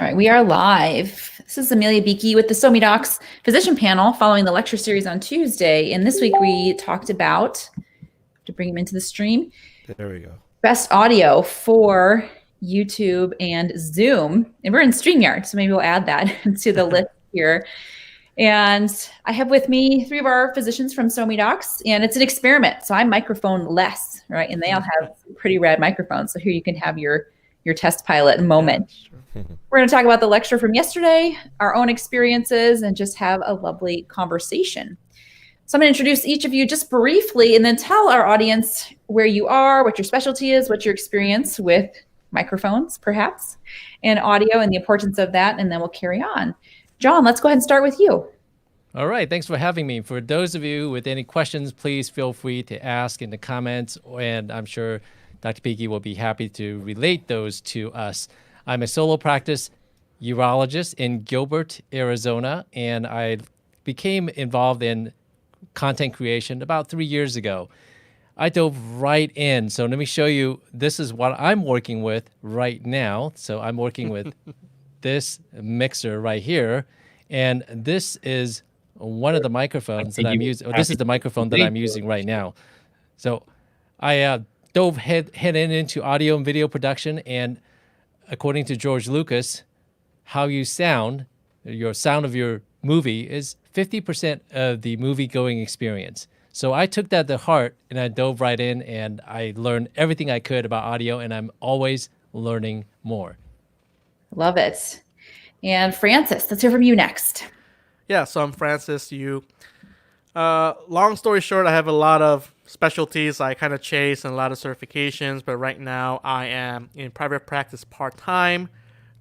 All right, we are live. This is Amelia Bueche with the SoMeDocs Physician Panel following the lecture series on Tuesday. And this week we talked about, to bring him into the stream, There we go. best audio for YouTube and Zoom. And we're in StreamYard, so maybe we'll add that to the list here. And I have with me three of our physicians from SoMeDocs, and it's an experiment. So I'm microphone less, right? And they all have pretty rad microphones. So here you can have your test pilot moment. Yeah, sure. We're going to talk about the lecture from yesterday, our own experiences, and just have a lovely conversation. So I'm going to introduce each of you just briefly and then tell our audience where you are, what your specialty is, what your experience with microphones, perhaps, and audio and the importance of that, and then we'll carry on. John, let's go ahead and start with you. All right, thanks for having me. For those of you with any questions, please feel free to ask in the comments, and I'm sure Dr. Bueche will be happy to relate those to us. I'm a solo practice urologist in Gilbert, Arizona, and I became involved in content creation about 3 years ago. I dove right in. So let me show you, this is what I'm working with right now. So I'm working with this mixer right here, and this is one of the microphones that I'm using. This is the microphone that I'm using right now. So I dove head into audio and video production, and according to George Lucas, how you sound, your sound of your movie is 50% of the movie-going experience. So I took that to heart, and I dove right in, and I learned everything I could about audio, and I'm always learning more. Love it. And Francis, let's hear from you next. Yeah, so I'm Francis. Long story short, I have a lot of specialties I kind of chase and a lot of certifications, but right now I am in private practice part-time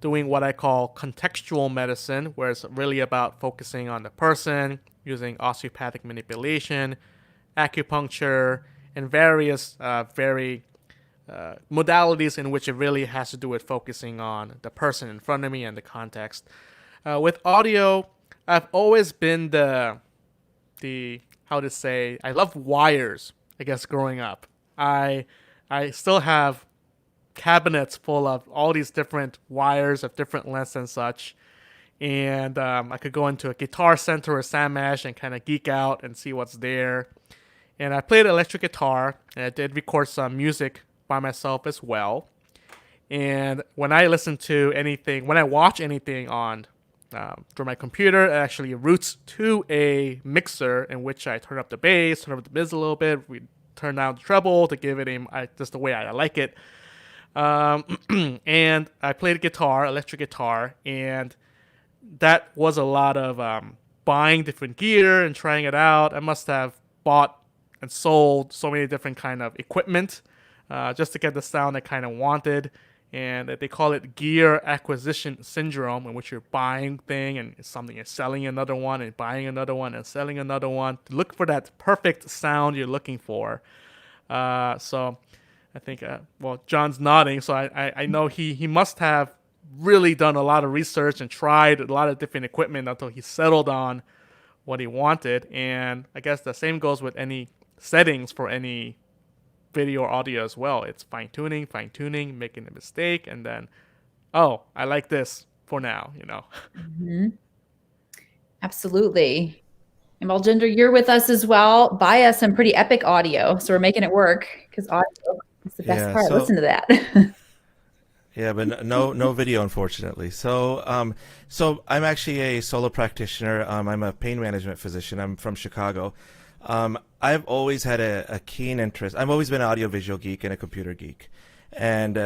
doing what I call contextual medicine, where it's really about focusing on the person, using osteopathic manipulation, acupuncture, and various modalities in which it really has to do with focusing on the person in front of me and the context. With audio, I've always been I love wires, I guess, growing up. I still have cabinets full of all these different wires of different lengths and such. And I could go into a Guitar Center or Samash and kind of geek out and see what's there. And I played electric guitar, and I did record some music by myself as well. And when I watch anything on through my computer, it actually routes to a mixer in which I turn up the bass, turn up the mids a little bit, we turn down the treble to give it just the way I like it. And I played guitar, electric guitar, and that was a lot of buying different gear and trying it out. I must have bought and sold so many different kind of equipment just to get the sound I kind of wanted. And they call it gear acquisition syndrome, in which you're buying thing and something, you're selling another one and buying another one and selling another one to look for that perfect sound you're looking for. So I think, John's nodding, so I know he must have really done a lot of research and tried a lot of different equipment until he settled on what he wanted. And I guess the same goes with any settings for any video or audio as well. It's fine-tuning, making a mistake, and then, I like this for now, Mm-hmm. Absolutely. And Baljinder, you're with us as well. Buy us some pretty epic audio. So we're making it work because audio is the best part. Listen to that. Yeah, but no video, unfortunately. So I'm actually a solo practitioner. I'm a pain management physician. I'm from Chicago. I've always had a keen interest. I've always been an audiovisual geek and a computer geek. And,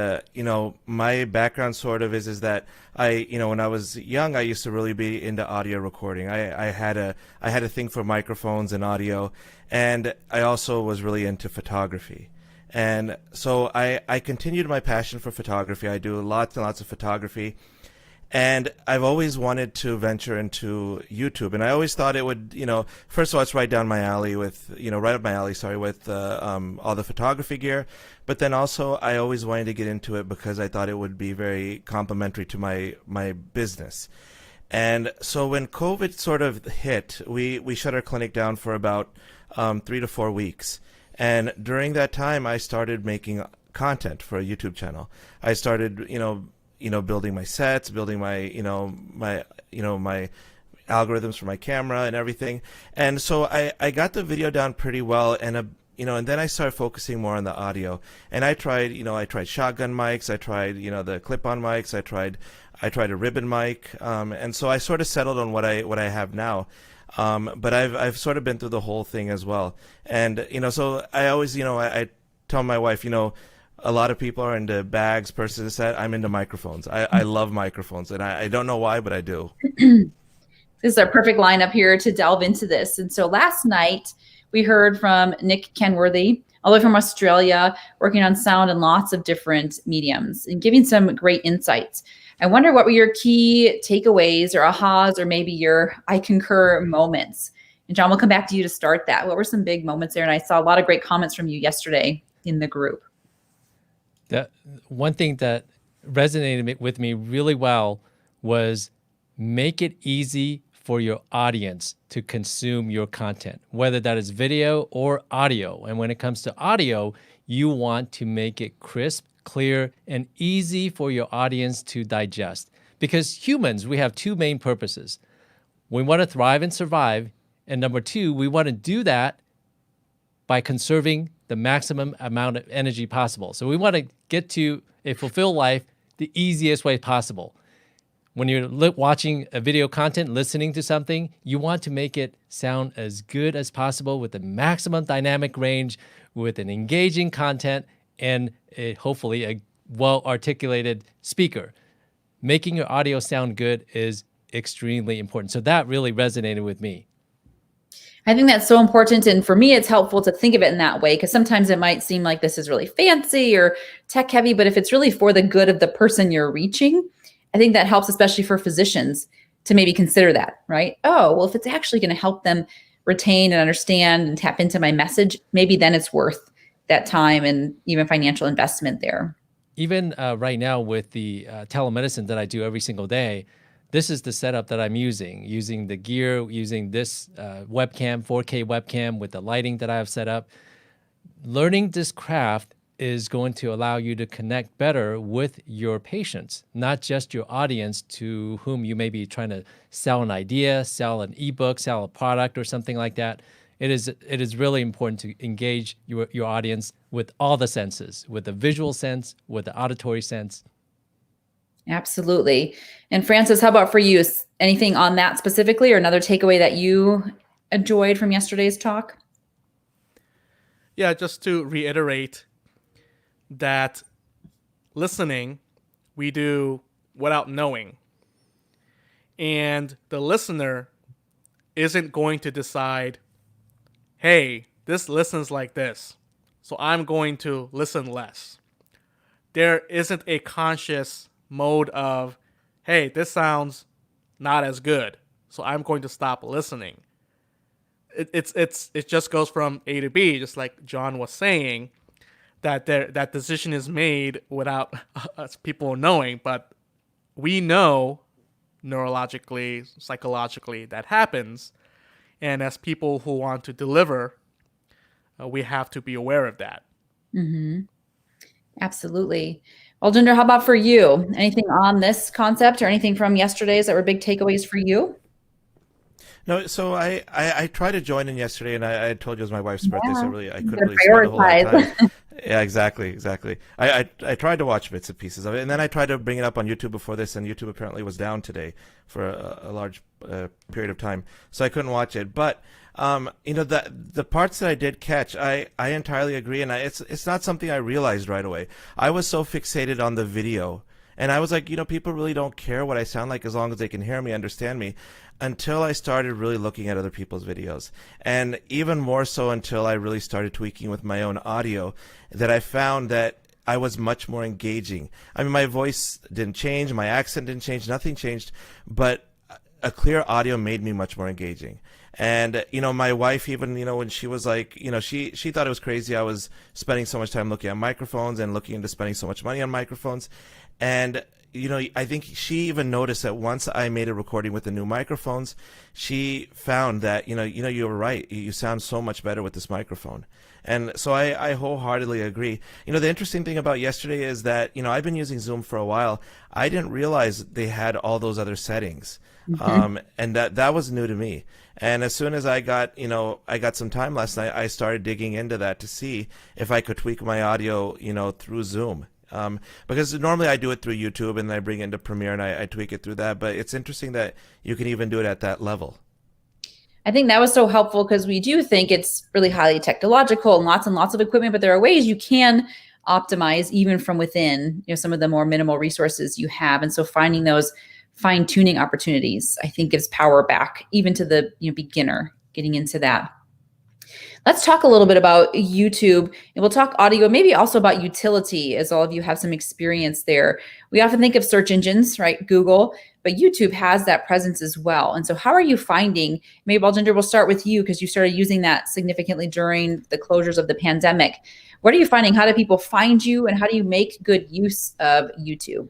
my background sort of is that when I was young, I used to really be into audio recording. I had a thing for microphones and audio, and I also was really into photography. And so I continued my passion for photography. I do lots and lots of photography. And I've always wanted to venture into YouTube. And I always thought it would, first of all, it's right down my alley with all the photography gear. But then also I always wanted to get into it because I thought it would be very complementary to my business. And so when COVID sort of hit, we shut our clinic down for about 3 to 4 weeks. And during that time, I started making content for a YouTube channel. I started, building my sets, building my my algorithms for my camera and everything. And so I got the video down pretty well, and and then I started focusing more on the audio. And I tried shotgun mics, I tried the clip-on mics, I tried a ribbon mic, and so I sort of settled on what I have now. But I've sort of been through the whole thing as well. And so I always I tell my wife, a lot of people are into bags, purses, set. I'm into microphones. I love microphones, and I don't know why, but I do. This is our perfect lineup here to delve into this. And so last night we heard from Nick Kenworthy, all the way from Australia, working on sound in lots of different mediums and giving some great insights. I wonder what were your key takeaways or ahas or maybe your I concur moments. And John, we'll come back to you to start that. What were some big moments there? And I saw a lot of great comments from you yesterday in the group. The one thing that resonated with me really well was make it easy for your audience to consume your content, whether that is video or audio. And when it comes to audio, you want to make it crisp, clear, and easy for your audience to digest. Because humans, we have two main purposes. We want to thrive and survive. And number two, we want to do that by conserving the maximum amount of energy possible. So we want to get to a fulfilled life the easiest way possible. When you're watching a video content, listening to something, you want to make it sound as good as possible with the maximum dynamic range, with an engaging content, and hopefully a well-articulated speaker. Making your audio sound good is extremely important. So that really resonated with me. I think that's so important. And for me, it's helpful to think of it in that way, because sometimes it might seem like this is really fancy or tech heavy, but if it's really for the good of the person you're reaching, I think that helps, especially for physicians, to maybe consider that, right? Oh, well, if it's actually going to help them retain and understand and tap into my message, maybe then it's worth that time and even financial investment there. Even right now with the telemedicine that I do every single day, this is the setup that I'm using the gear, using this webcam, 4K webcam with the lighting that I have set up. Learning this craft is going to allow you to connect better with your patients, not just your audience to whom you may be trying to sell an idea, sell an ebook, sell a product or something like that. It is really important to engage your audience with all the senses, with the visual sense, with the auditory sense. Absolutely. And Francis, how about for you? Anything on that specifically, or another takeaway that you enjoyed from yesterday's talk? Yeah, just to reiterate that listening, we do without knowing. And the listener isn't going to decide, hey, this listens like this, so I'm going to listen less. There isn't a conscious mode of, hey, this sounds not as good, so I'm going to stop listening. It just goes from A to B, just like John was saying, that decision is made without us people knowing, but we know neurologically, psychologically that happens, and as people who want to deliver, we have to be aware of that. Mm-hmm. Absolutely. Baljinder, how about for you? Anything on this concept or anything from yesterday's that were big takeaways for you? No, so I tried to join in yesterday, and I told you it was my wife's birthday, so really I couldn't really prioritize. spend a whole lot of time. Yeah, exactly. I tried to watch bits and pieces of it, and then I tried to bring it up on YouTube before this, and YouTube apparently was down today for a large period of time, so I couldn't watch it. But the parts that I did catch, I entirely agree, and it's not something I realized right away. I was so fixated on the video, and I was like, people really don't care what I sound like as long as they can hear me, understand me, until I started really looking at other people's videos. And even more so until I really started tweaking with my own audio, that I found that I was much more engaging. I mean, my voice didn't change, my accent didn't change, nothing changed, but a clear audio made me much more engaging. And, my wife even, when she was like, she thought it was crazy I was spending so much time looking at microphones and looking into spending so much money on microphones. And, I think she even noticed that once I made a recording with the new microphones, she found that, you were right. You sound so much better with this microphone. And so I wholeheartedly agree. The interesting thing about yesterday is that, I've been using Zoom for a while. I didn't realize they had all those other settings. And that was new to me. And as soon as I got some time last night, I started digging into that to see if I could tweak my audio, through Zoom. Because normally I do it through YouTube and I bring it into Premiere and I tweak it through that. But it's interesting that you can even do it at that level. I think that was so helpful because we do think it's really highly technological and lots of equipment, but there are ways you can optimize even from within, some of the more minimal resources you have. And so finding those fine-tuning opportunities, I think, gives power back even to the beginner getting into that. Let's talk a little bit about YouTube, and we'll talk audio, maybe also about utility, as all of you have some experience there. We often think of search engines, right? Google, but YouTube has that presence as well. And so how are you finding, maybe Baljinder, we'll start with you because you started using that significantly during the closures of the pandemic. What are you finding? How do people find you, and how do you make good use of YouTube?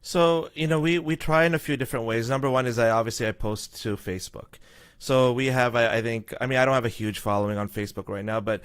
So, we try in a few different ways. Number one is I post to Facebook. So we have, I don't have a huge following on Facebook right now, but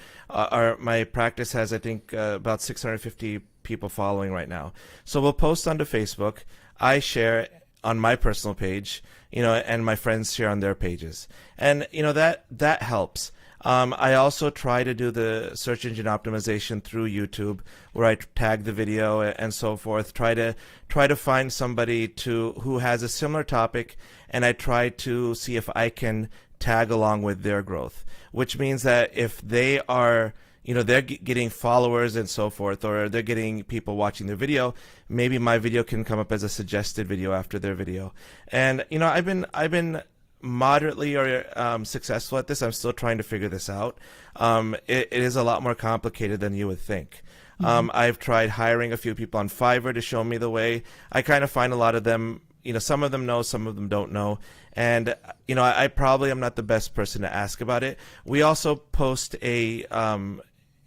my practice has, I think, about 650 people following right now. So we'll post onto Facebook. I share on my personal page, and my friends share on their pages. And, that helps. I also try to do the search engine optimization through YouTube, where I tag the video and so forth. Try to find somebody who has a similar topic, and I try to see if I can tag along with their growth. Which means that if they are, they're getting followers and so forth, or they're getting people watching their video, maybe my video can come up as a suggested video after their video. And I've been moderately or successful at this. I'm still trying to figure this out. It is a lot more complicated than you would think. I've tried hiring a few people on Fiverr to show me the way. I kind of find a lot of them, some of them know, some of them don't know. And, I probably am not the best person to ask about it. We also post a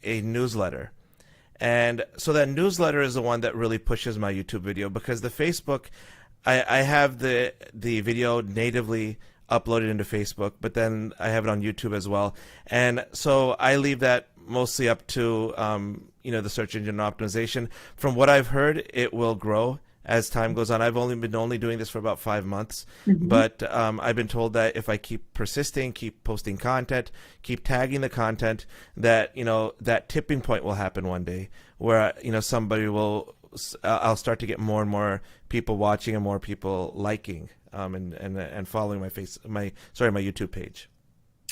newsletter. And so that newsletter is the one that really pushes my YouTube video, because the Facebook, I have the video natively uploaded into Facebook, but then I have it on YouTube as well. And so I leave that mostly up to, the search engine optimization. From what I've heard, it will grow as time goes on. I've only been doing this for about 5 months, but I've been told that if I keep persisting, keep posting content, keep tagging the content, that, that tipping point will happen one day where, somebody will, I'll start to get more and more people watching and more people liking and following my YouTube page.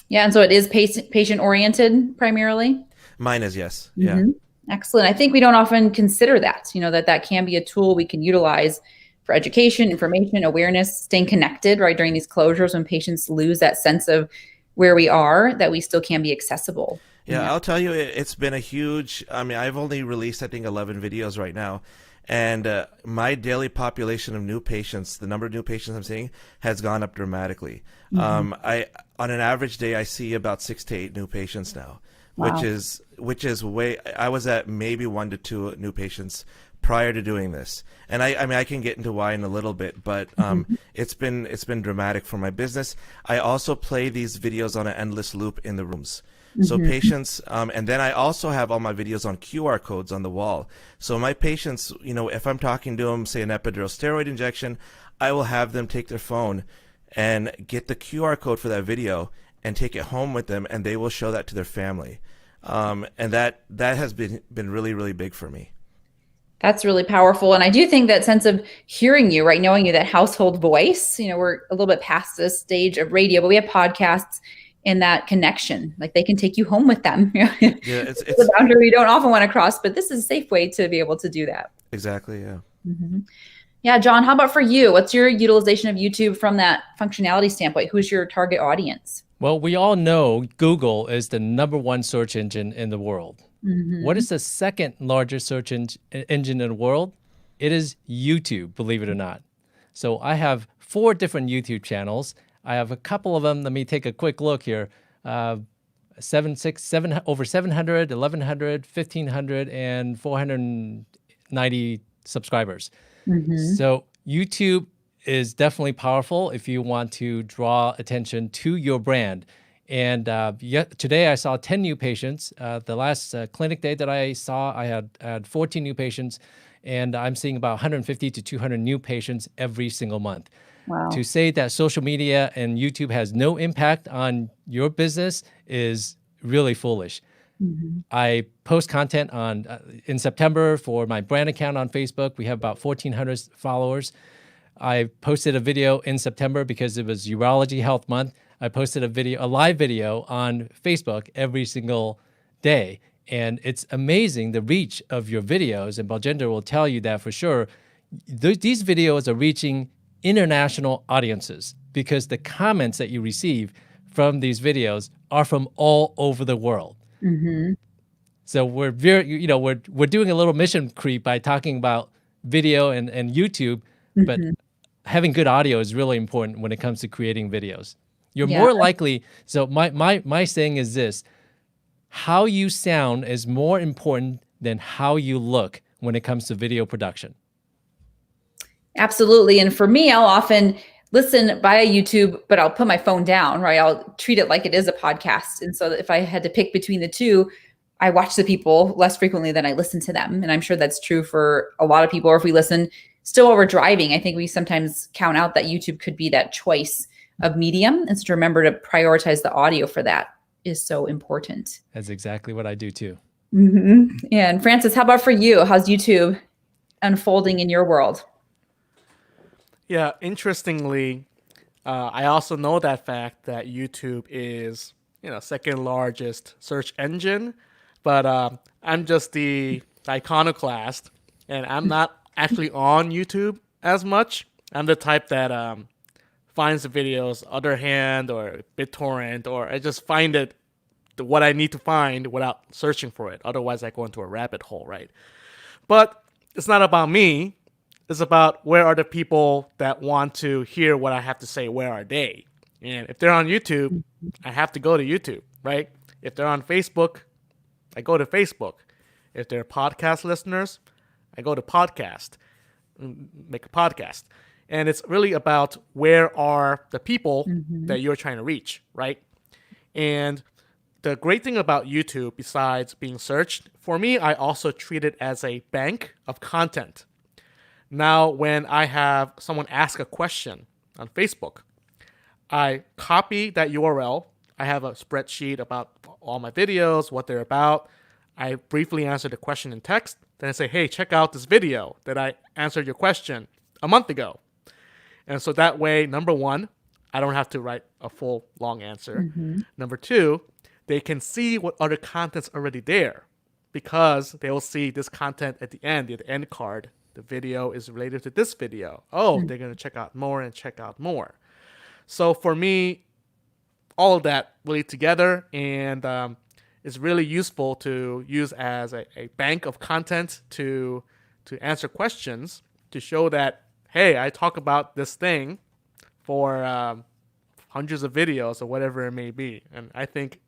Yeah, and so it is patient oriented primarily. Mine is, yes. Yeah. Excellent. I think we don't often consider that, that can be a tool we can utilize for education, information, awareness, staying connected, right, during these closures when patients lose that sense of where we are, that we still can be accessible. Yeah, I'll tell you, it's been a huge, I've only released, I think, 11 videos right now. And my daily population of new patients, the number of new patients I'm seeing, has gone up dramatically. On an average day, I see about 6 to 8 new patients now. Wow. which is way. I was at maybe 1 to 2 new patients prior to doing this, and I can get into why in a little bit, but it's been dramatic for my business. I also play these videos on an endless loop in the rooms. So patients, and then I also have all my videos on QR codes on the wall. So my patients, if I'm talking to them, say an epidural steroid injection, I will have them take their phone and get the QR code for that video and take it home with them, and they will show that to their family. And that has been really, really big for me. That's really powerful. And I do think that sense of hearing you, right, knowing you, that household voice, we're a little bit past this stage of radio, but we have podcasts and that connection, like they can take you home with them. Yeah, it's a boundary we don't often want to cross, but this is a safe way to be able to do that. Exactly, yeah. Yeah, John, how about for you? What's your utilization of YouTube from that functionality standpoint? Who's your target audience? Well, we all know Google is the #1 search engine in the world. What is the second largest search engine in the world? It is YouTube, believe it or not. So I have 4 different YouTube channels. I have a couple of them. Let me take a quick look here. 700, over 700, 1,100, 1,500, and 490 subscribers. So YouTube is definitely powerful if you want to draw attention to your brand. And today I saw 10 new patients. The last clinic day that I saw, I had 14 new patients, and I'm seeing about 150 to 200 new patients every single month. Wow. To say that social media and YouTube has no impact on your business is really foolish. I post content in September for my brand account on Facebook. We have about 1,400 followers. I posted a video in September because it was Urology Health Month. I posted a live video on Facebook every single day. And it's amazing the reach of your videos. And Baljinder will tell you that for sure. These videos are reaching international audiences because the comments that you receive from these videos are from all over the world. So we're we're doing a little mission creep by talking about video and YouTube, but having good audio is really important when it comes to creating videos. You're more likely. So my saying is this: how you sound is more important than how you look when it comes to video production. Absolutely. And for me, I'll often listen via YouTube, but I'll put my phone down, right? I'll treat it like it is a podcast. And so if I had to pick between the two, I watch the people less frequently than I listen to them. And I'm sure that's true for a lot of people. Or if we listen still while we're driving, I think we sometimes count out that YouTube could be that choice of medium. And so to remember to prioritize the audio for that is so important. That's exactly what I do too. And Francis, how about for you? How's YouTube unfolding in your world? Yeah, interestingly, I also know that fact that YouTube is, second largest search engine, but I'm just the iconoclast, and I'm not actually on YouTube as much. I'm the type that finds the videos other hand or BitTorrent, or I just find it what I need to find without searching for it. Otherwise, I go into a rabbit hole, right? But it's not about me. It's about where are the people that want to hear what I have to say, where are they? And if they're on YouTube, I have to go to YouTube, right? If they're on Facebook, I go to Facebook. If they're podcast listeners, I go to podcast, make a podcast. And it's really about where are the people that you're trying to reach, right? And the great thing about YouTube, besides being searched, for me, I also treat it as a bank of content. Now, when I have someone ask a question on Facebook, I copy that URL. I have a spreadsheet about all my videos, what they're about. I briefly answer the question in text. Then I say, hey, check out this video that I answered your question a month ago. And so that way, number one, I don't have to write a full long answer. Number two, they can see what other content's already there because they will see this content at the end card. The video is related to this video. Oh, they're going to check out more and check out more. So for me, all of that really together, and it's really useful to use as a bank of content to answer questions, to show that, hey, I talk about this thing for hundreds of videos or whatever it may be. And I think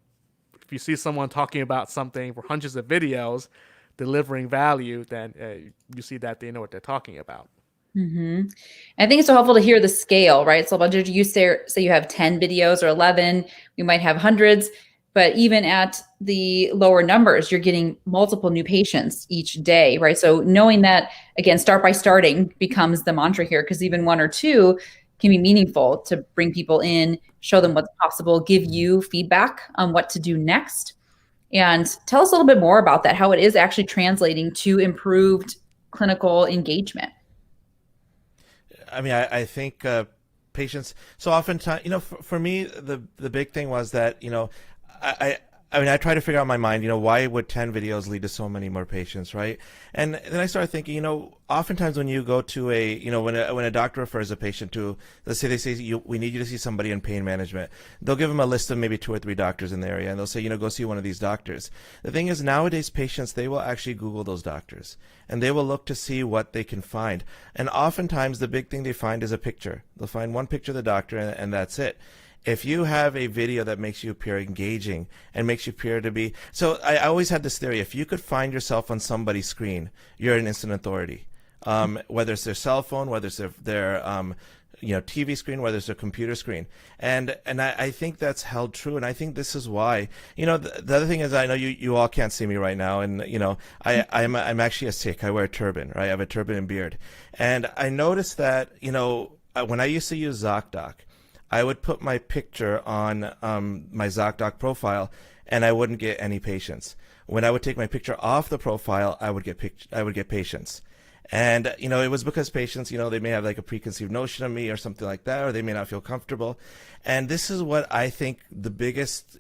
if you see someone talking about something for hundreds of videos, delivering value, then you see that they know what they're talking about. I think it's so helpful to hear the scale, right? So Baljinder, you say you have 10 videos or 11, we might have hundreds, but even at the lower numbers, you're getting multiple new patients each day, right? So knowing that, again, start by starting becomes the mantra here, because even one or two can be meaningful to bring people in, show them what's possible, give you feedback on what to do next. And tell us a little bit more about that, how it is actually translating to improved clinical engagement. I mean, I think patients, so oftentimes, for me, the big thing was that, I try to figure out in my mind, why would 10 videos lead to so many more patients, right? And then I started thinking, oftentimes when you go to when a doctor refers a patient to, let's say they say, we need you to see somebody in pain management, they'll give them a list of maybe 2 or 3 doctors in the area, and they'll say, go see one of these doctors. The thing is, nowadays patients, they will actually Google those doctors, and they will look to see what they can find. And oftentimes the big thing they find is a picture. They'll find one picture of the doctor, and that's it. If you have a video that makes you appear engaging and makes you appear to be, so I always had this theory, if you could find yourself on somebody's screen, you're an instant authority. whether it's their cell phone, whether it's their TV screen, whether it's a computer screen. And I think that's held true. And I think this is why, the other thing is, I know you all can't see me right now. And, I'm actually a Sikh. I wear a turban, right? I have a turban and beard. And I noticed that, when I used to use ZocDoc, I would put my picture on my ZocDoc profile and I wouldn't get any patients. When I would take my picture off the profile, I would get patients. And, it was because patients, they may have like a preconceived notion of me or something like that, or they may not feel comfortable. And this is what I think the biggest,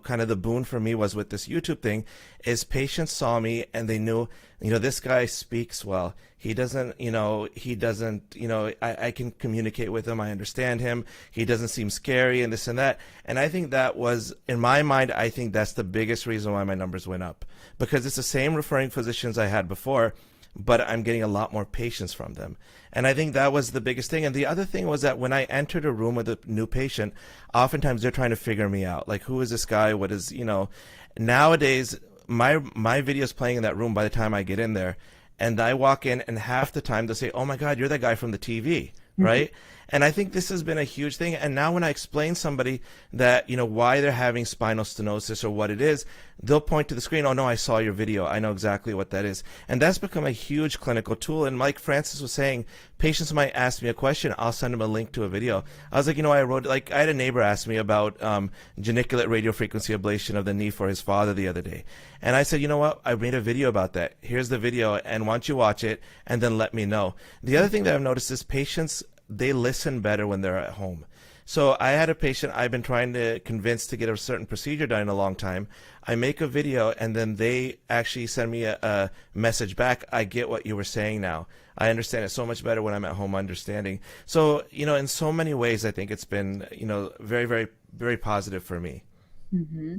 kind of the boon for me was with this YouTube thing, is patients saw me and they knew, this guy speaks well. He doesn't, I can communicate with him. I understand him. He doesn't seem scary and this and that. And I think that was, in my mind, I think that's the biggest reason why my numbers went up, because it's the same referring physicians I had before, but I'm getting a lot more patients from them. And I think that was the biggest thing. And the other thing was that when I entered a room with a new patient, oftentimes they're trying to figure me out. Like, who is this guy? What is, nowadays, my video is playing in that room by the time I get in there. And I walk in and half the time they'll say, oh my God, you're that guy from the TV, right? And I think this has been a huge thing. And now when I explain somebody that, why they're having spinal stenosis or what it is, they'll point to the screen. Oh no, I saw your video. I know exactly what that is. And that's become a huge clinical tool. And like Francis was saying, patients might ask me a question. I'll send them a link to a video. I was like, I had a neighbor ask me about geniculate radiofrequency ablation of the knee for his father the other day. And I said, you know what? I made a video about that. Here's the video. And why don't you watch it and then let me know. The other thing that I've noticed is patients, they listen better when they're at home. So I had a patient I've been trying to convince to get a certain procedure done in a long time. I make a video and then they actually send me a message back. I get what you were saying now. I understand it so much better when I'm at home understanding. So, in so many ways, I think it's been, very, very, very positive for me. Mm-hmm.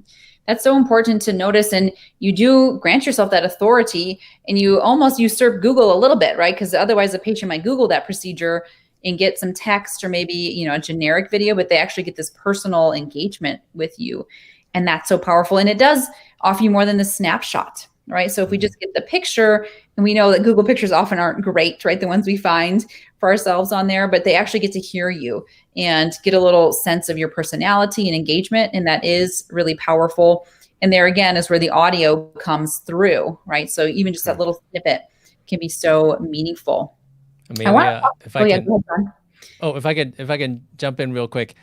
That's so important to notice. And you do grant yourself that authority and you almost usurp Google a little bit, right? Because otherwise a patient might Google that procedure and get some text or maybe, a generic video, but they actually get this personal engagement with you. And that's so powerful. And it does offer you more than the snapshot, right? So if we just get the picture, and we know that Google pictures often aren't great, right? The ones we find for ourselves on there, but they actually get to hear you and get a little sense of your personality and engagement. And that is really powerful. And there again is where the audio comes through, right? So even just that little snippet can be so meaningful. Amelia, if I can jump in real quick.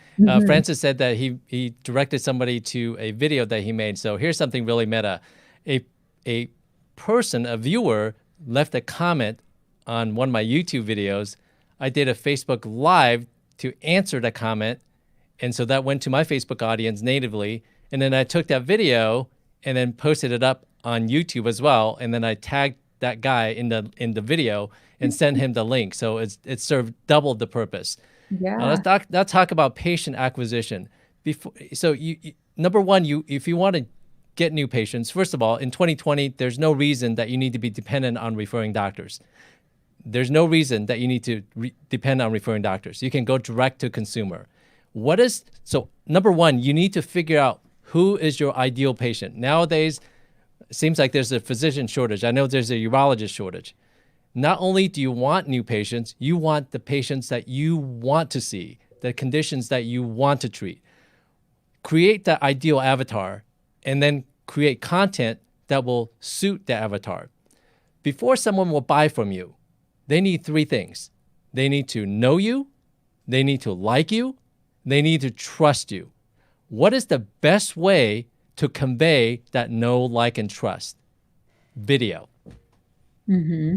Francis said that he directed somebody to a video that he made. So here's something really meta. A viewer left a comment on one of my YouTube videos. I did a Facebook Live to answer the comment. And so that went to my Facebook audience natively. And then I took that video and then posted it up on YouTube as well. And then I tagged that guy in the video and send him the link. So it served doubled the purpose. Yeah. Let's talk about patient acquisition. Number one, if you want to get new patients, first of all, in 2020, there's no reason that you need to be dependent on referring doctors. There's no reason that you need to depend on referring doctors. You can go direct to consumer. So number one, you need to figure out who is your ideal patient. Nowadays, it seems like there's a physician shortage. I know there's a urologist shortage. Not only do you want new patients, you want the patients that you want to see, the conditions that you want to treat. Create that ideal avatar and then create content that will suit the avatar. Before someone will buy from you, they need three things. They need to know you, they need to like you, they need to trust you. What is the best way to convey that know, like, and trust? Video. Mm-hmm.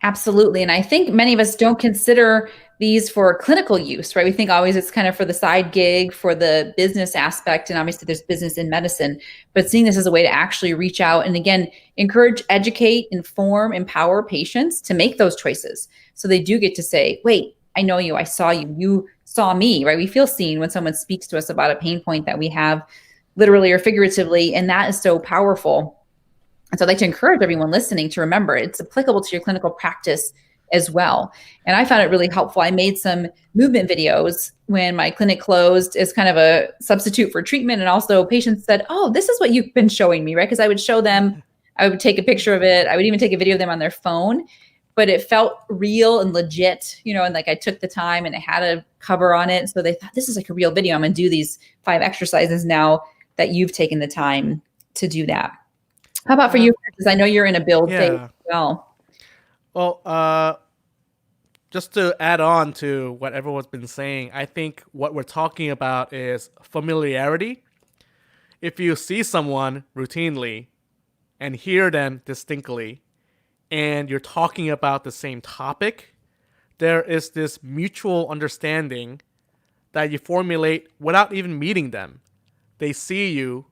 Absolutely. And I think many of us don't consider these for clinical use, right? We think always it's kind of for the side gig, for the business aspect. And obviously there's business in medicine, but seeing this as a way to actually reach out and again, encourage, educate, inform, empower patients to make those choices. So they do get to say, wait, I know you, I saw you, you saw me, right? We feel seen when someone speaks to us about a pain point that we have literally or figuratively. And that is so powerful. And so I'd like to encourage everyone listening to remember it's applicable to your clinical practice as well. And I found it really helpful. I made some movement videos when my clinic closed as kind of a substitute for treatment. And also patients said, oh, this is what you've been showing me, right? Because I would show them, I would take a picture of it. I would even take a video of them on their phone. but it felt real and legit, and like I took the time and it had a cover on it. So they thought, this is like a real video. I'm going to do these 5 exercises now that you've taken the time to do that. How about for you? Because I know you're in a build phase as well. Well, just to add on to what everyone's been saying, I think what we're talking about is familiarity. If you see someone routinely and hear them distinctly, and you're talking about the same topic, there is this mutual understanding that you formulate without even meeting them. They see you,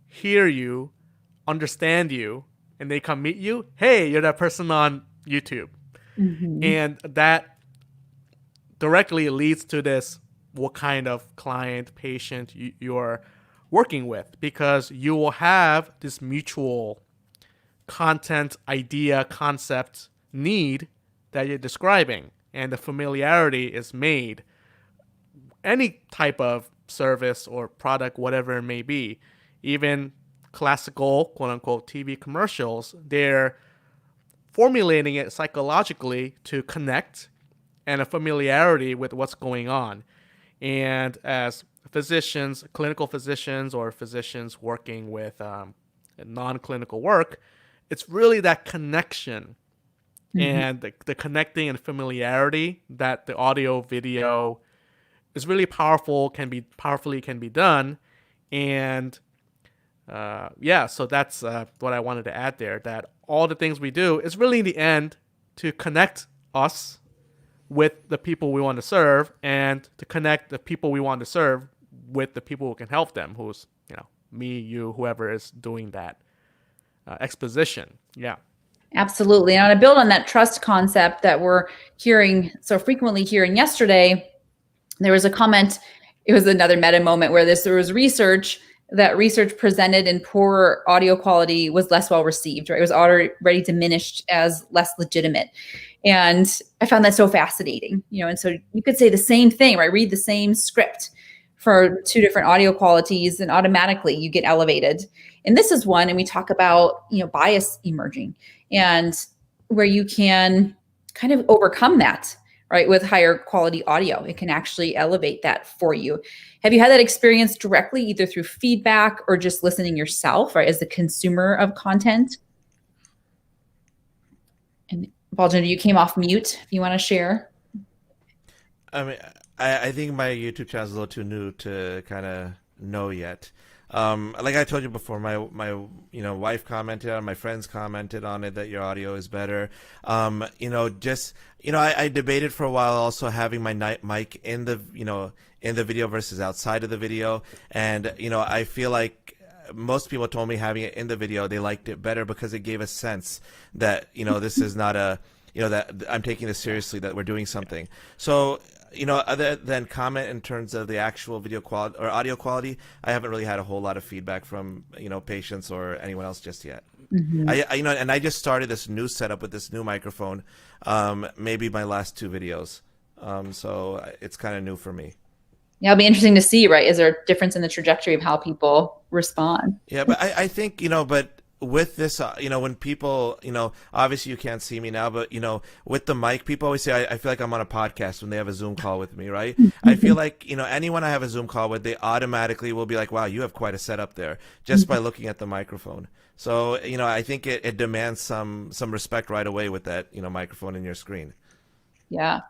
hear you, understand you, and they come meet you. Hey, you're that person on YouTube. Mm-hmm. And that directly leads to this, what kind of client, patient you're working with, because you will have this mutual content, idea, concept, need that you're describing, and the familiarity is made. Any type of service or product, whatever it may be, even classical, quote unquote, TV commercials, they're formulating it psychologically to connect and a familiarity with what's going on. And as physicians, clinical physicians, or physicians working with non-clinical work, it's really that connection and the connecting and familiarity that the audio video is really powerfully can be done. And so that's what I wanted to add there, that all the things we do is really in the end to connect us with the people we want to serve, and to connect the people we want to serve with the people who can help them, who's, me, you, whoever is doing that exposition. Yeah. Absolutely. And I want to build on that trust concept that we're hearing so frequently here. And yesterday, there was a comment, it was another meta moment where there was research presented in poor audio quality was less well received, right? It was already diminished as less legitimate. And I found that so fascinating, and so you could say the same thing, right? Read the same script for 2 different audio qualities and automatically you get elevated. And this is one, and we talk about, bias emerging and where you can kind of overcome that, right? With higher quality audio, it can actually elevate that for you. Have you had that experience directly, either through feedback or just listening yourself, right? As the consumer of content? And Baljinder, you came off mute. If you want to share. I mean, I think my YouTube channel is a little too new to kind of know yet. Like I told you before, my wife commented on, my friends commented on it that your audio is better. I debated for a while also having my mic in the video versus outside of the video, and I feel like most people told me having it in the video, they liked it better because it gave a sense that this is not a that I'm taking this seriously, that we're doing something. So other than comment in terms of the actual video quality or audio quality, I haven't really had a whole lot of feedback from patients or anyone else just yet. Mm-hmm. And I just started this new setup with this new microphone, maybe my last 2 videos, so it's kind of new for me. Yeah, it'll be interesting to see, right? Is there a difference in the trajectory of how people respond? Yeah, but I think, but with this, when people, obviously you can't see me now, but, with the mic, people always say, I feel like I'm on a podcast when they have a Zoom call with me, right? I feel like, anyone I have a Zoom call with, they automatically will be like, wow, you have quite a setup there, just by looking at the microphone. So, I think it demands some respect right away with that, microphone in your screen. Yeah.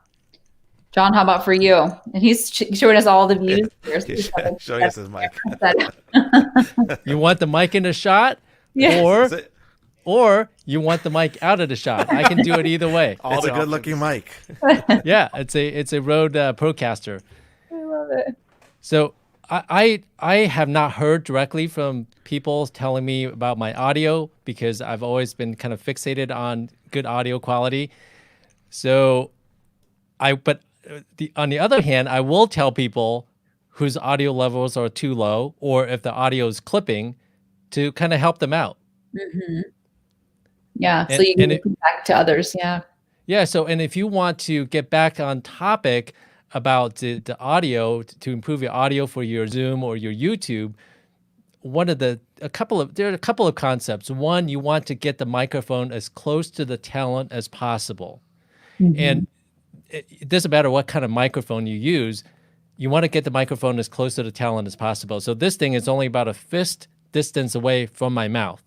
John, how about for you? And he's showing us all the views. Showing us his mic. You want the mic in the shot? Yes. Or you want the mic out of the shot. I can do it either way. It's a good-looking mic. Yeah, it's a Rode Procaster. I love it. So I have not heard directly from people telling me about my audio, because I've always been kind of fixated on good audio quality. So on the other hand, I will tell people whose audio levels are too low, or if the audio is clipping, to kind of help them out. Mm-hmm. Yeah, so you can get back to others. Yeah. Yeah. So, and if you want to get back on topic about the audio, to improve your audio for your Zoom or your YouTube, there are a couple of concepts. One, you want to get the microphone as close to the talent as possible. And it doesn't matter what kind of microphone you use, you want to get the microphone as close to the talent as possible. So this thing is only about a fist distance away from my mouth.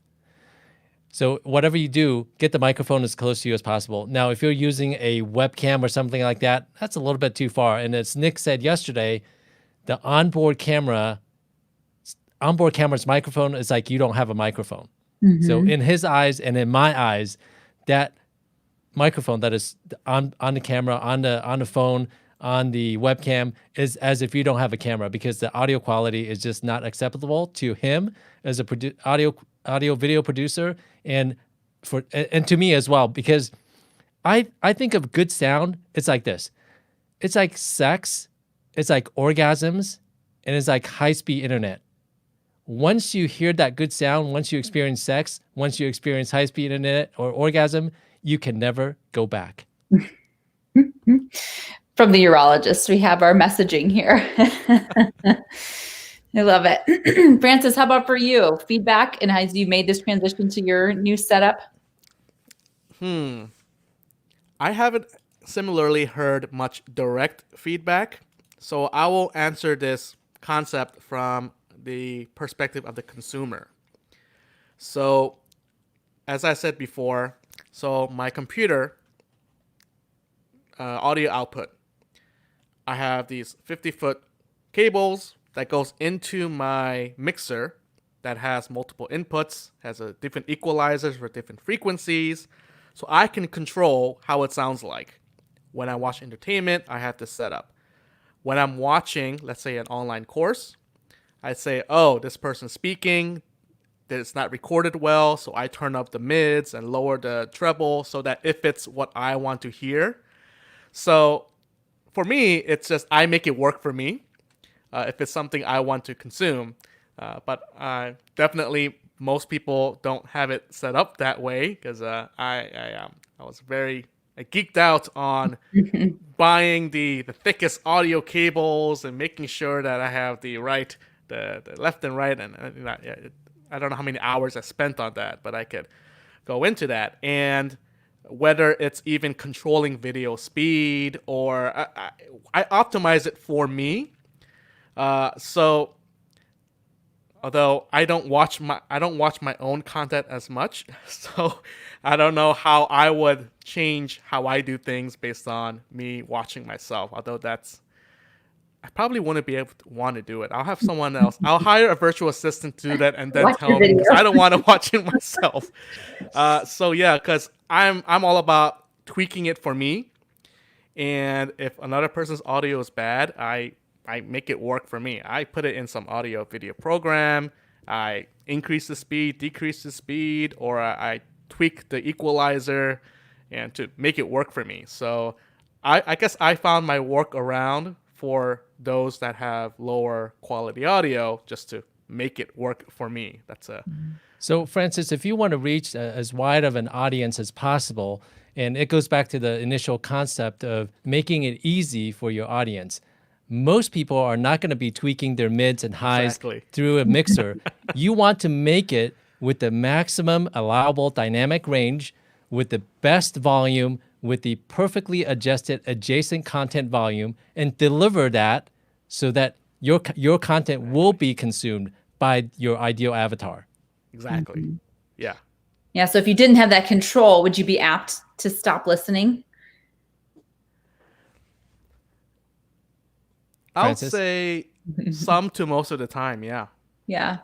So whatever you do, get the microphone as close to you as possible. Now, if you're using a webcam or something like that, that's a little bit too far. And as Nick said yesterday, the onboard camera's microphone is like you don't have a microphone. So in his eyes and in my eyes, that microphone that is on the camera, on the phone, on the webcam is as if you don't have a camera, because the audio quality is just not acceptable to him as a audio video producer, and to me as well, because I think of good sound, it's like this. It's like sex, it's like orgasms, and it's like high-speed internet. Once you hear that good sound, once you experience sex, once you experience high-speed internet or orgasm, you can never go back. From the urologist, we have our messaging here. I love it. Francis, how about for you? Feedback and as you made this transition to your new setup? I haven't similarly heard much direct feedback, so I will answer this concept from the perspective of the consumer. So, as I said before, so my computer audio output, I have these 50-foot cables that goes into my mixer that has multiple inputs, has a different equalizers for different frequencies, so I can control how it sounds like. When I watch entertainment, I have this set up. When I'm watching, let's say, an online course, I say, oh, this person's speaking, that it's not recorded well, so I turn up the mids and lower the treble so that it fits what I want to hear. So for me, it's just I make it work for me if it's something I want to consume. But definitely most people don't have it set up that way, because I was very geeked out on buying the thickest audio cables and making sure that I have the left and right, and I don't know how many hours I spent on that, but I could go into that. And whether it's even controlling video speed or I optimize it for me. So although I don't watch my own content as much, so I don't know how I would change how I do things based on me watching myself. Although I probably wouldn't be able to want to do it. I'll have someone else. I'll hire a virtual assistant to do that and then tell me, because I don't want to watch it myself. So yeah, because I'm all about tweaking it for me. And if another person's audio is bad, I make it work for me. I put it in some audio video program. I increase the speed, decrease the speed, or I tweak the equalizer and to make it work for me. So I guess I found my workaround for those that have lower quality audio, just to make it work for me. So Francis, if you want to reach as wide of an audience as possible, and it goes back to the initial concept of making it easy for your audience, most people are not going to be tweaking their mids and highs through a mixer. You want to make it with the maximum allowable dynamic range, with the best volume, with the perfectly adjusted adjacent content volume, and deliver that so that your content will be consumed by your ideal avatar. Exactly. Yeah. Yeah. So if you didn't have that control, would you be apt to stop listening? I'll say some to most of the time. Yeah. Yeah.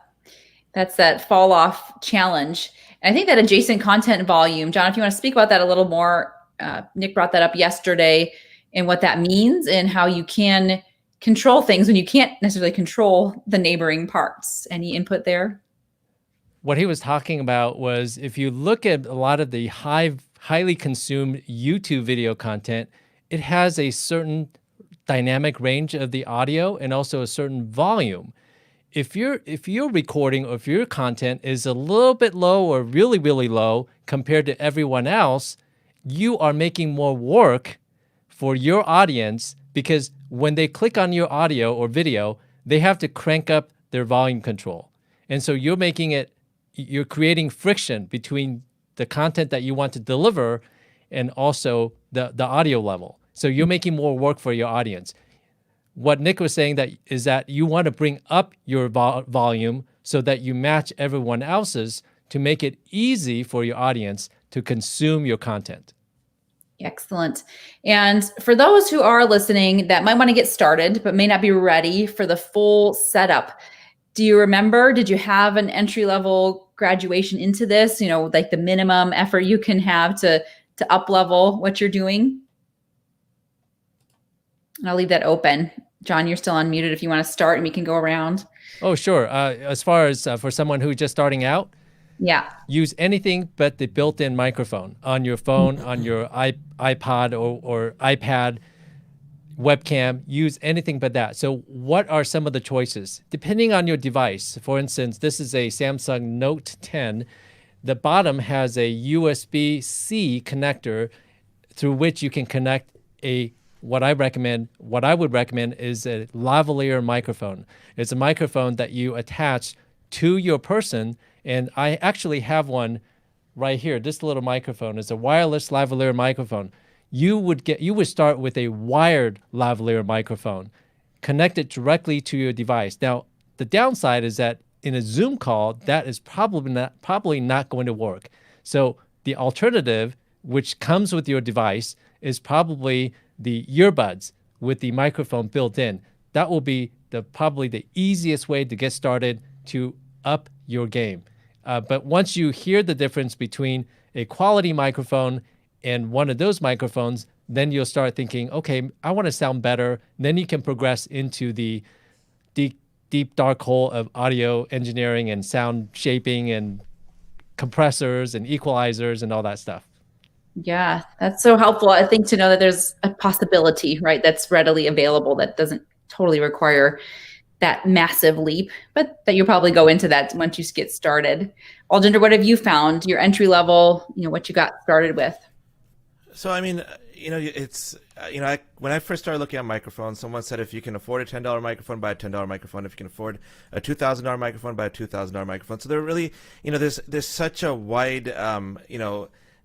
That's that fall off challenge. And I think that adjacent content volume, John, if you want to speak about that a little more, Nick brought that up yesterday, and what that means and how you can control things when you can't necessarily control the neighboring parts. Any input there? What he was talking about was, if you look at a lot of the highly consumed YouTube video content, it has a certain dynamic range of the audio and also a certain volume. If your recording or if your content is a little bit low or really, really low compared to everyone else, you are making more work for your audience, because when they click on your audio or video, they have to crank up their volume control. And so you're creating friction between the content that you want to deliver and also the audio level. So you're making more work for your audience. What Nick was saying is that you want to bring up your volume so that you match everyone else's to make it easy for your audience to consume your content. Excellent. And for those who are listening that might want to get started, but may not be ready for the full setup, do you remember, did you have an entry-level graduation into this, like the minimum effort you can have to up level what you're doing? And I'll leave that open. John, you're still unmuted if you want to start, and we can go around. Oh, sure. As far as for someone who's just starting out, yeah, use anything but the built-in microphone on your phone, on your iPod or iPad, webcam. Use anything but that. So what are some of the choices? Depending on your device, for instance, this is a Samsung Note 10. The bottom has a USB-C connector through which you can connect what I would recommend is a lavalier microphone. It's a microphone that you attach to your person, and I actually have one right here. This little microphone is a wireless lavalier microphone. You would start with a wired lavalier microphone, connect it directly to your device. Now, the downside is that in a Zoom call, that is probably not going to work. So the alternative, which comes with your device, is probably the earbuds with the microphone built in. That will be probably the easiest way to get started to up your game. But once you hear the difference between a quality microphone and one of those microphones, then you'll start thinking, okay, I want to sound better. Then you can progress into the deep dark hole of audio engineering and sound shaping and compressors and equalizers and all that stuff. Yeah, that's so helpful. I think to know that there's a possibility, right, that's readily available that doesn't totally require that massive leap, but that you'll probably go into that once you get started. Baljinder, what have you found, your entry level, what you got started with? So, I mean, it's, when I first started looking at microphones, someone said if you can afford a $10 microphone, buy a $10 microphone. If you can afford a $2,000 microphone, buy a $2,000 microphone. So they're really, there's such a wide,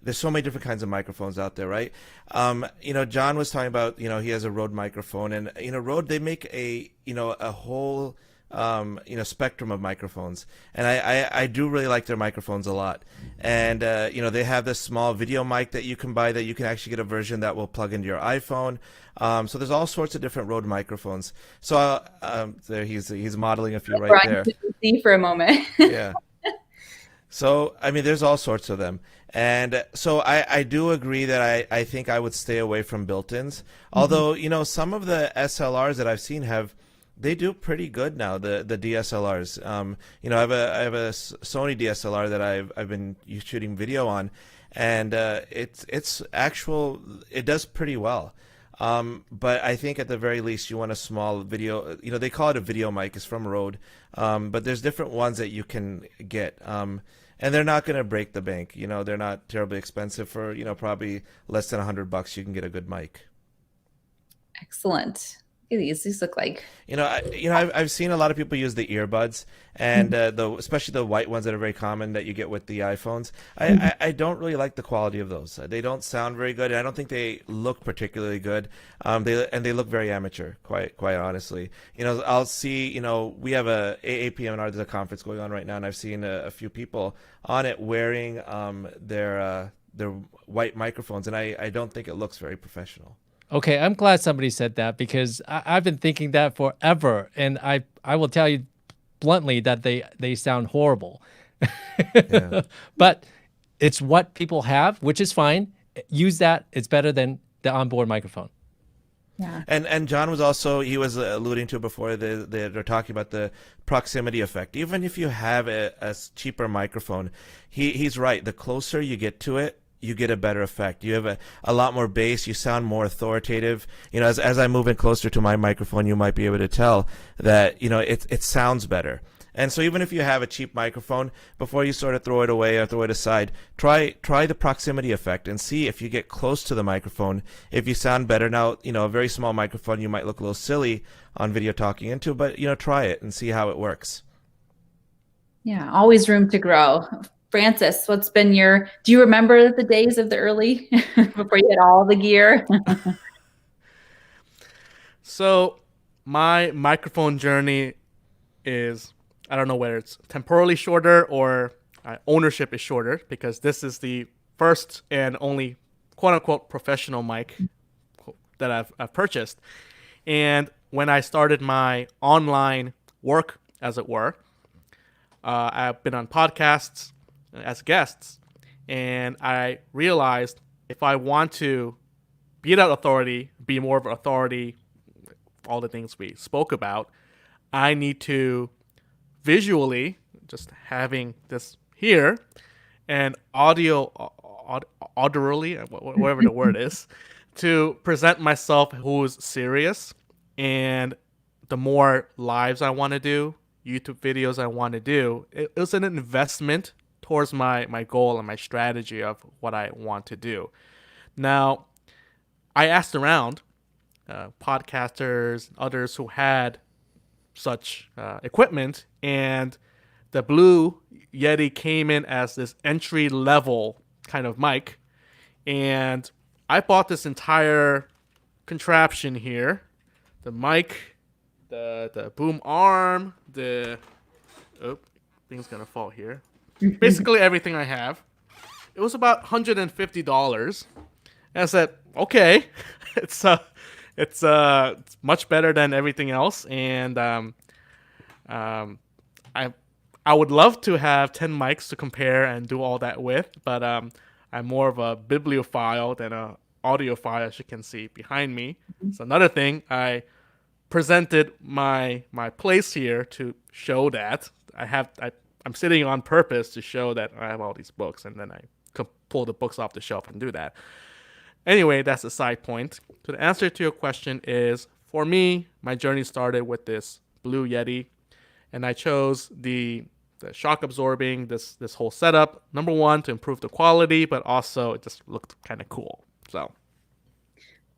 there's so many different kinds of microphones out there, right? John was talking about, he has a Rode microphone, and, Rode, they make a whole, spectrum of microphones. And I do really like their microphones a lot. And, they have this small video mic that you can buy that you can actually get a version that will plug into your iPhone. So there's all sorts of different Rode microphones. So there he's modeling a few right there. See for a moment. Yeah. So, I mean, there's all sorts of them. And so I do agree that I think I would stay away from built-ins. Although, some of the SLRs that I've seen they do pretty good now, the DSLRs. I have a Sony DSLR that I've been shooting video on, and it does pretty well. But I think at the very least you want a small video, they call it a video mic, it's from Rode. But there's different ones that you can get. And they're not going to break the bank. They're not terribly expensive. For, probably less than $100 you can get a good mic. Excellent. Look at these. These look like. I've seen a lot of people use the earbuds, and especially the white ones that are very common that you get with the iPhones. I don't really like the quality of those. They don't sound very good, and I don't think they look particularly good. They look very amateur, quite honestly. I'll see. We have a AAPMR. There's a conference going on right now, and I've seen a few people on it wearing their white microphones, and I don't think it looks very professional. Okay, I'm glad somebody said that, because I've been thinking that forever, and I will tell you bluntly that they sound horrible. Yeah. But it's what people have, which is fine. Use that. It's better than the onboard microphone. Yeah. And John was alluding to before, they're talking about the proximity effect. Even if you have a cheaper microphone, he's right. The closer you get to it, you get a better effect. You have a lot more bass. You sound more authoritative. As I move in closer to my microphone, you might be able to tell that, it sounds better. And so even if you have a cheap microphone, before you sort of throw it away or throw it aside, try the proximity effect and see if you get close to the microphone, if you sound better. Now, a very small microphone, you might look a little silly on video talking into, but, try it and see how it works. Yeah, always room to grow. Francis, do you remember the days of the early, before you had all the gear? So my microphone journey is, I don't know whether it's temporally shorter or ownership is shorter, because this is the first and only quote unquote professional mic that I've purchased. And when I started my online work, as it were, I've been on podcasts as guests, and I realized if I want to be that authority, be more of an authority, all the things we spoke about, I need to visually, just having this here, and audurally, whatever the word is, to present myself who's serious. And the more lives I want to do, YouTube videos I want to do, it was an investment towards my goal and my strategy of what I want to do. Now, I asked around podcasters, others who had such equipment, and the Blue Yeti came in as this entry-level kind of mic. And I bought this entire contraption here. The mic, the boom arm, thing's gonna fall here. Basically everything I have. It was about $150. And I said, okay, it's much better than everything else. And I would love to have 10 mics to compare and do all that with, but I'm more of a bibliophile than a audiophile, as you can see behind me. It's another thing. I presented my place here to show that I'm sitting on purpose to show that I have all these books, and then I can pull the books off the shelf and do that. Anyway, that's a side point. So the answer to your question is, for me, my journey started with this Blue Yeti, and I chose the shock absorbing, this whole setup. Number one, to improve the quality, but also it just looked kind of cool. So.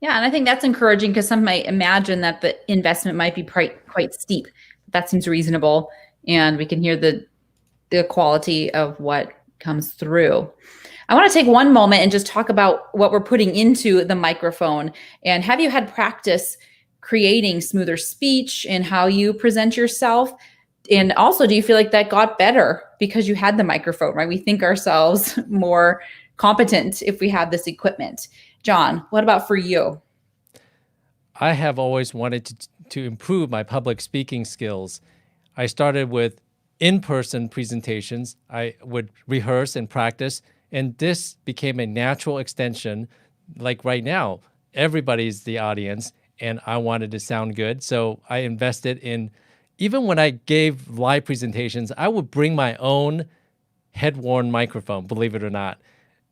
Yeah, and I think that's encouraging, because some might imagine that the investment might be quite steep. That seems reasonable, and we can hear the quality of what comes through. I want to take one moment and just talk about what we're putting into the microphone. And have you had practice creating smoother speech and how you present yourself? And also, do you feel like that got better because you had the microphone, right? We think ourselves more competent if we have this equipment. John, what about for you? I have always wanted to improve my public speaking skills. I started with in-person presentations. I would rehearse and practice, and this became a natural extension. Like right now, everybody's the audience, and I wanted to sound good. So I invested in, even when I gave live presentations, I would bring my own head-worn microphone, believe it or not,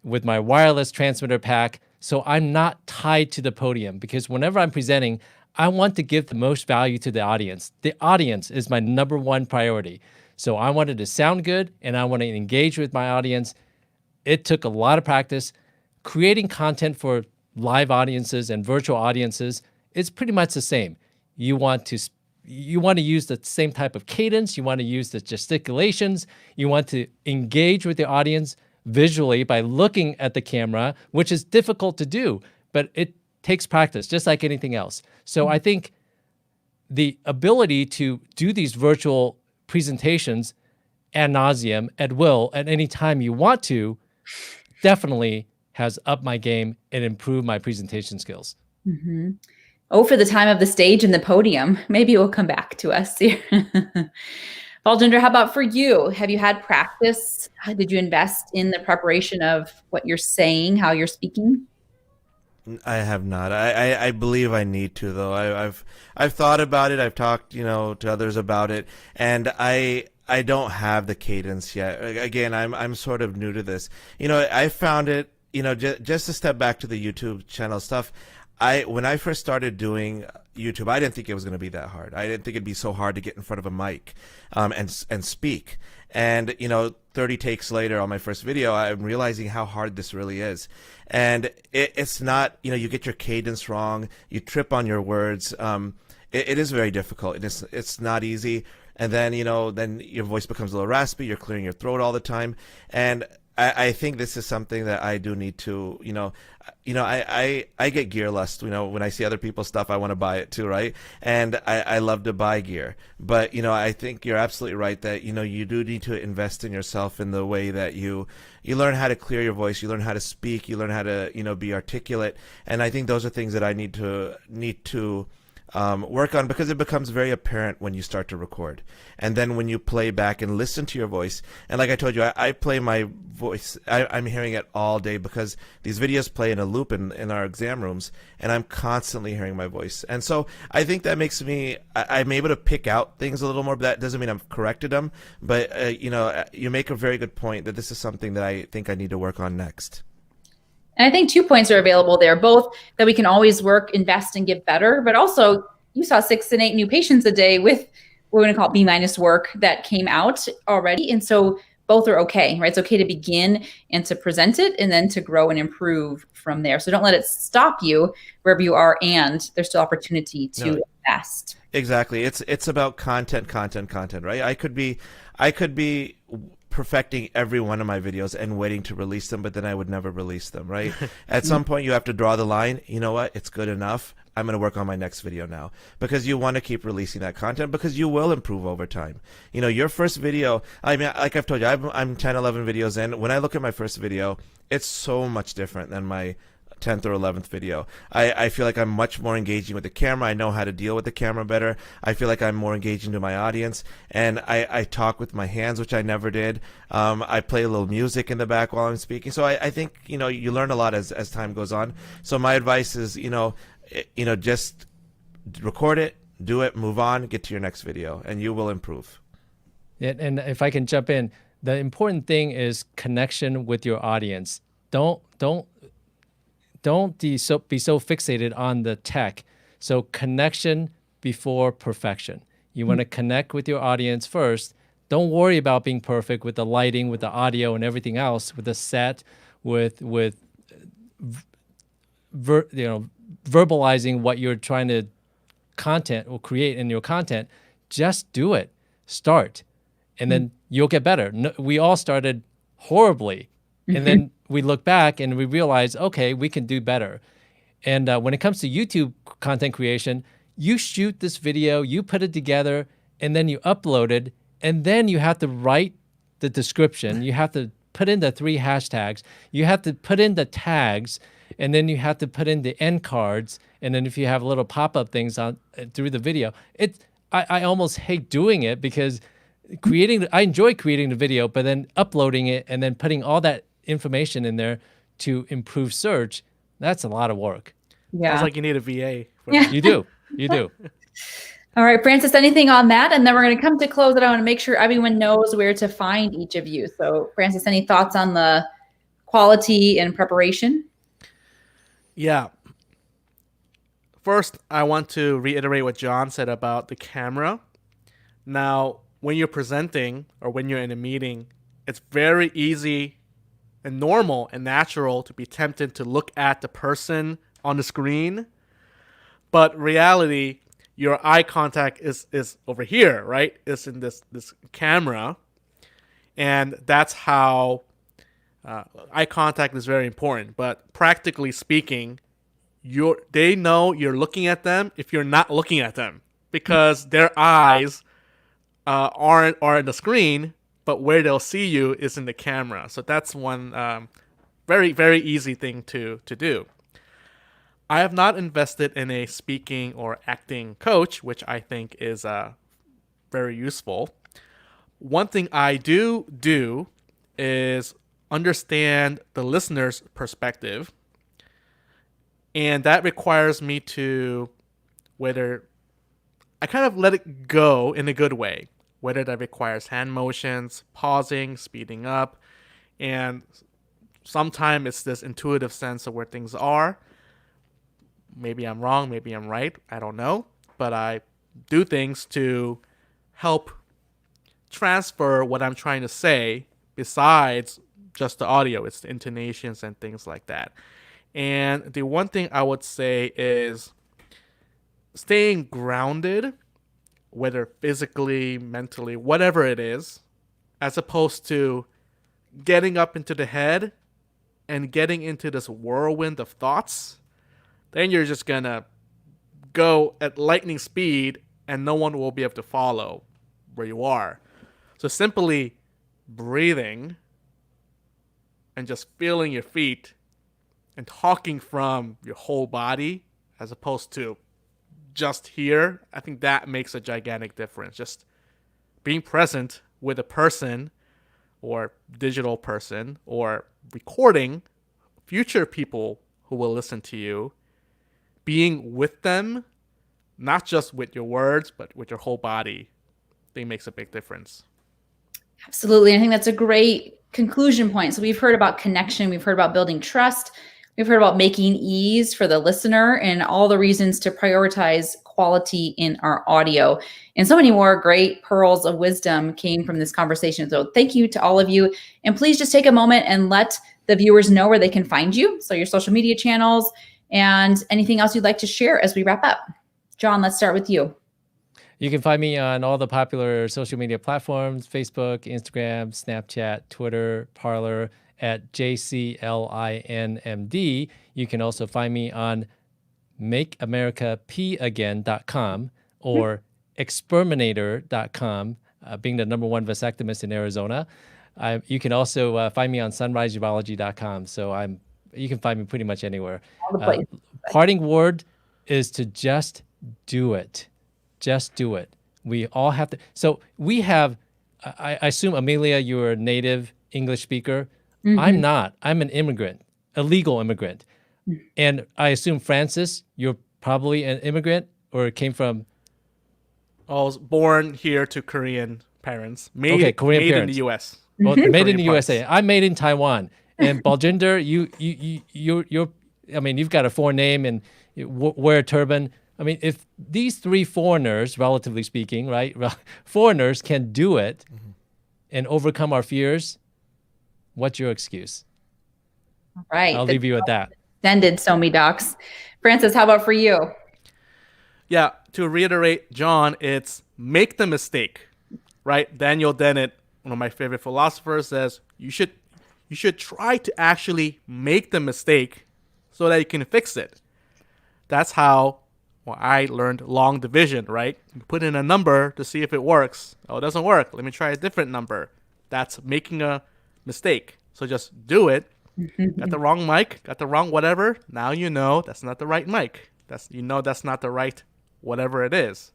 with my wireless transmitter pack. So I'm not tied to the podium, because whenever I'm presenting, I want to give the most value to the audience. The audience is my number one priority. So I wanted to sound good, and I want to engage with my audience. It took a lot of practice. Creating content for live audiences and virtual audiences is pretty much the same. You want to use the same type of cadence. You want to use the gesticulations. You want to engage with the audience visually by looking at the camera, which is difficult to do, but it takes practice, just like anything else. So I think the ability to do these virtual presentations ad nauseum, at will, at any time you want to, definitely has upped my game and improved my presentation skills. Mm-hmm. Oh, for the time of the stage and the podium. Maybe it will come back to us here. Baljinder, how about for you? Have you had practice? Did you invest in the preparation of what you're saying, how you're speaking? I have not. I believe I need to, though. I've thought about it. I've talked, to others about it, and I don't have the cadence yet. Again, I'm sort of new to this. I found it, just to step back to the YouTube channel stuff. When I first started doing YouTube, I didn't think it was going to be that hard. I didn't think it'd be so hard to get in front of a mic, and speak. And 30 takes later on my first video, I'm realizing how hard this really is. And it's not, you get your cadence wrong, you trip on your words. It is very difficult. It's not easy. and then then your voice becomes a little raspy. You're clearing your throat all the time, and I think this is something that I do need to, I get gear lust. When I see other people's stuff, I want to buy it too, right? And I love to buy gear. But, I think you're absolutely right that, you do need to invest in yourself in the way that you learn how to clear your voice, you learn how to speak, you learn how to, be articulate. And I think those are things that I need to work on, because it becomes very apparent when you start to record, and then when you play back and listen to your voice. And like I told you, I play my voice, I'm hearing it all day, because these videos play in a loop in our exam rooms, and I'm constantly hearing my voice. And so I think that makes me, I'm able to pick out things a little more, but that doesn't mean I've corrected them. But you make a very good point that this is something that I think I need to work on next. And I think 2 points are available there, both that we can always work, invest, and get better, but also you saw 6 and 8 new patients a day with, we're going to call it B- work that came out already. And so both are okay, right? It's okay to begin and to present it, and then to grow and improve from there. So don't let it stop you wherever you are, and there's still opportunity to invest. Exactly. It's about content, right? I could be perfecting every one of my videos and waiting to release them, but then I would never release them, right? At some point you have to draw the line. You know what? It's good enough. I'm going to work on my next video now, because you want to keep releasing that content, because you will improve over time. Your first video, I mean, like I've told you, I'm 10, 11 videos in. When I look at my first video, it's so much different than my 10th or 11th video. I feel like I'm much more engaging with the camera. I know how to deal with the camera better. I feel like I'm more engaging to my audience, and I talk with my hands, which I never did. I play a little music in the back while I'm speaking. So I think, you learn a lot as time goes on. So my advice is, just record it, do it, move on, get to your next video, and you will improve. Yeah, and if I can jump in, the important thing is connection with your audience. Don't be so fixated on the tech. So connection before perfection. You want to connect with your audience first. Don't worry about being perfect with the lighting, with the audio, and everything else, with the set, with verbalizing what you're trying to content or create in your content. Just do it. Start, and then you'll get better. No, we all started horribly, and then we look back and we realize, okay, we can do better. And when it comes to YouTube content creation, you shoot this video, you put it together, and then you upload it, and then you have to write the description. You have to put in the 3 hashtags. You have to put in the tags, and then you have to put in the end cards. And then if you have little pop-up things on through the video, I almost hate doing it, because I enjoy creating the video, but then uploading it and then putting all that information in there to improve search, that's a lot of work. Yeah. Sounds like you need a VA. You do. All right, Francis, anything on that? And then we're going to come to close it. I want to make sure everyone knows where to find each of you. So Francis, any thoughts on the quality and preparation? Yeah. First, I want to reiterate what John said about the camera. Now, when you're presenting or when you're in a meeting, it's very easy and normal and natural to be tempted to look at the person on the screen. But reality, your eye contact is over here, right? It's in this camera. And that's how eye contact is very important. But practically speaking, they know you're looking at them if you're not looking at them, because their eyes are in the screen, but where they'll see you is in the camera. So that's one very, very easy thing to do. I have not invested in a speaking or acting coach, which I think is very useful. One thing I do is understand the listener's perspective. And that requires me to, whether I kind of let it go in a good way, whether that requires hand motions, pausing, speeding up, and sometimes it's this intuitive sense of where things are. Maybe I'm wrong, maybe I'm right, I don't know, but I do things to help transfer what I'm trying to say besides just the audio. It's the intonations and things like that. And the one thing I would say is staying grounded. whether physically, mentally, whatever it is, as opposed to getting up into the head and getting into this whirlwind of thoughts, then you're just gonna go at lightning speed and no one will be able to follow where you are. So simply breathing and just feeling your feet and talking from your whole body as opposed to just here, I think that makes a gigantic difference. Just being present with a person or digital person or recording future people who will listen to you, being with them, not just with your words, but with your whole body, I think makes a big difference. Absolutely. I think that's a great conclusion point. So we've heard about connection. We've heard about building trust. We've heard about making ease for the listener and all the reasons to prioritize quality in our audio. And so many more great pearls of wisdom came from this conversation. So thank you to all of you. And please just take a moment and let the viewers know where they can find you. So your social media channels and anything else you'd like to share as we wrap up. John, let's start with you. You can find me on all the popular social media platforms: Facebook, Instagram, Snapchat, Twitter, Parler, at JCLINMD. You can also find me on makeamericapagain.com or exterminator.com, being the #1 vasectomist in Arizona. You can also find me on sunriseurology.com. So you can find me pretty much anywhere. Parting word is to just do it. Just do it. We all have to. So we have, I assume, Amelia, you're a native English speaker. Mm-hmm. I'm not. I'm an immigrant, a legal immigrant. Mm-hmm. And I assume, Francis, you're probably an immigrant or came from... I was born here to Korean parents. Korean parents. In the U.S. Well, made in the USA. I'm made in Taiwan. And Baljinder, you're. I mean, you've got a foreign name and you wear a turban. I mean, if these three foreigners, relatively speaking, right, foreigners can do it and overcome our fears, what's your excuse? All right. I'll leave you with that. Extended SoMeDocs. Francis, how about for you? Yeah, to reiterate, John, it's make the mistake, right? Daniel Dennett, one of my favorite philosophers, says you should try to actually make the mistake so that you can fix it. That's how I learned long division, right? You put in a number to see if it works. Oh, it doesn't work. Let me try a different number. That's making a mistake. So just do it. Got the wrong mic, got the wrong whatever. Now you know that's not the right mic. That's not the right whatever it is.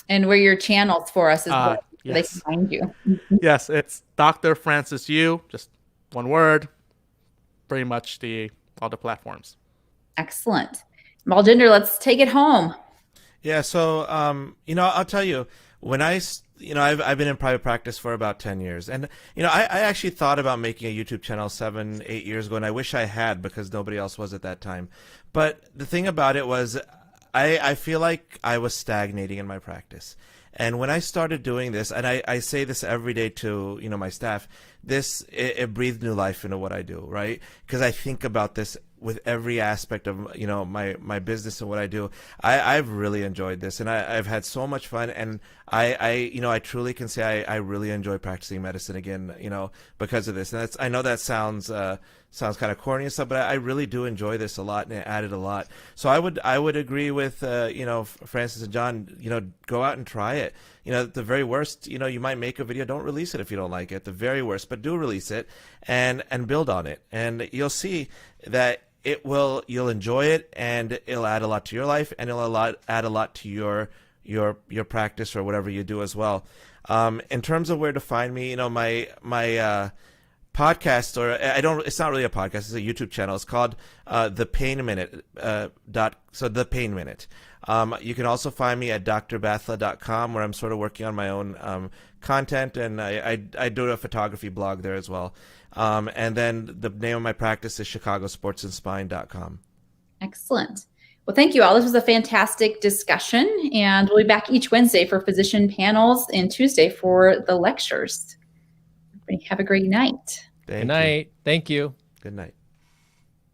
And where your channels for us is where yes. they can find you. Yes, it's Dr. Francis Yu, just one word, pretty much all the platforms. Excellent. Baljinder, let's take it home. Yeah, so I'll tell you, when I've been in private practice for about 10 years, and I actually thought about making a YouTube channel 7-8 years ago, and I wish I had because nobody else was at that time. But the thing about it was, I feel like I was stagnating in my practice. And when I started doing this, and I say this every day to my staff, it breathed new life into what I do, right? Because I think about this with every aspect of my business and what I do. I've really enjoyed this, and I've had so much fun, and I truly can say I really enjoy practicing medicine again, because of this. And I know that sounds kind of corny and stuff, but I really do enjoy this a lot, and it added a lot. So I would agree with Francis and John. Go out and try it. At the very worst, you might make a video, don't release it if you don't like it, the very worst, but do release it and build on it, and you'll see that you'll enjoy it, and it'll add a lot to your life, and it'll add a lot to your practice or whatever you do as well. In terms of where to find me, my podcast, it's not really a podcast, it's a YouTube channel. It's called The Pain Minute. The Pain Minute. You can also find me at drbathla.com, where I'm sort of working on my own content, and I do a photography blog there as well. And then the name of my practice is chicagosportsandspine.com. Excellent. Well, thank you all. This was a fantastic discussion, and we'll be back each Wednesday for physician panels and Tuesday for the lectures. Everybody have a great night. Good night. Thank you. Good night.